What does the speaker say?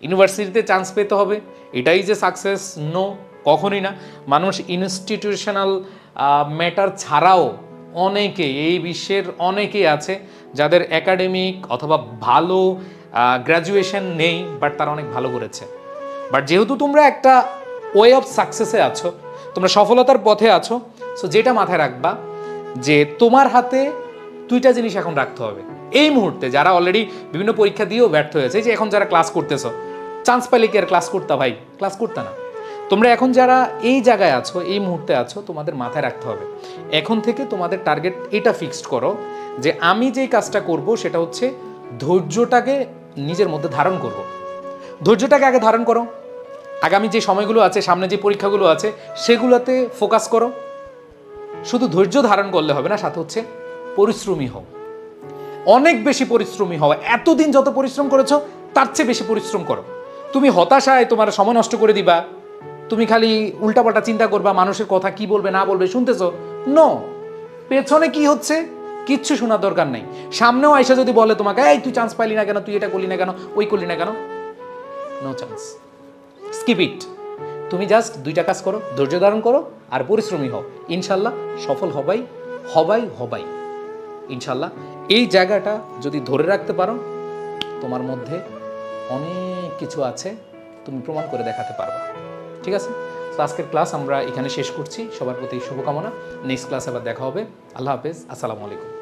ইউনিভার্সিটিতে চান্স পেতে হবে এটাই যে সাকসেস, নো, কখনই না। মানুষ ইনস্টিটিউশনাল ম্যাটার ছাড়াও অনেকেই, এই বিশ্বের অনেকেই আছে যাদের একাডেমিক অথবা ভালো গ্র্যাজুয়েশন নেই, বাট তারা অনেক ভালো করেছে। বাট যেহেতু তোমরা একটা ওয়ে অফ সাকসেসে আছো, তোমরা সফলতার পথে আছো, সো যেটা মাথায় রাখবা যে তোমার হাতে দুইটা জিনিস এখন রাখতে হবে এই মুহূর্তে। যারা অলরেডি বিভিন্ন পরীক্ষা দিয়েও ব্যর্থ হয়েছে, যে এখন যারা ক্লাস করতেছো, চান্স পাইলে কি আর ক্লাস করতা ভাই? ক্লাস করতা না। তোমরা এখন যারা এই জায়গায় আছো, এই মুহূর্তে আছো, তোমাদের মাথায় রাখতে হবে এখন থেকে তোমাদের টার্গেট এটা ফিক্সড করো যে আমি যেই কাজটা করব সেটা হচ্ছে ধৈর্যটাকে নিজের মধ্যে ধারণ করব। ধৈর্যটাকে আগে ধারণ করো, আগামী যে সময়গুলো আছে, সামনে যে পরীক্ষাগুলো আছে, সেগুলোতে ফোকাস করো। শুধু ধৈর্য ধারণ করলে হবে না, সাথে হচ্ছে পরিশ্রমী হও, অনেক বেশি পরিশ্রমী হও। এতদিন যত পরিশ্রম করেছো তার চেয়ে বেশি পরিশ্রম করো। তুমি হতাশায় তোমার সময় নষ্ট করে দিবা, তুমি খালি উল্টাপাল্টা চিন্তা করবা, মানুষের কথা কি বলবে না বলবে শুনতেছো, নো, পেছনে কি হচ্ছে কিচ্ছু শোনার দরকার নেই। সামনেও আইসা যদি বলে তোমাকে, এই তুই চান্স পাইলি না কেন, তুই এটা করলি না কেন, ওই করলি না কেন, নো চান্স, স্কিপ ইট। তুমি জাস্ট দুইটা কাজ করো, ধৈর্য ধারণ করো আর পরিশ্রমী হও, ইনশাল্লাহ সফল হবাই হবাই হবাই ইনশাল্লাহ। এই জায়গাটা যদি ধরে রাখতে পারো, তোমার মধ্যে অনেক কিছু আছে, তুমি প্রমাণ করে দেখাতে পারবা। ঠিক আছে, তো আজকের ক্লাস আমরা এখানে শেষ করছি। সবার প্রতি শুভকামনা। নেক্সট ক্লাসে আবার দেখা হবে। আল্লাহ হাফেজ, আসসালামু আলাইকুম।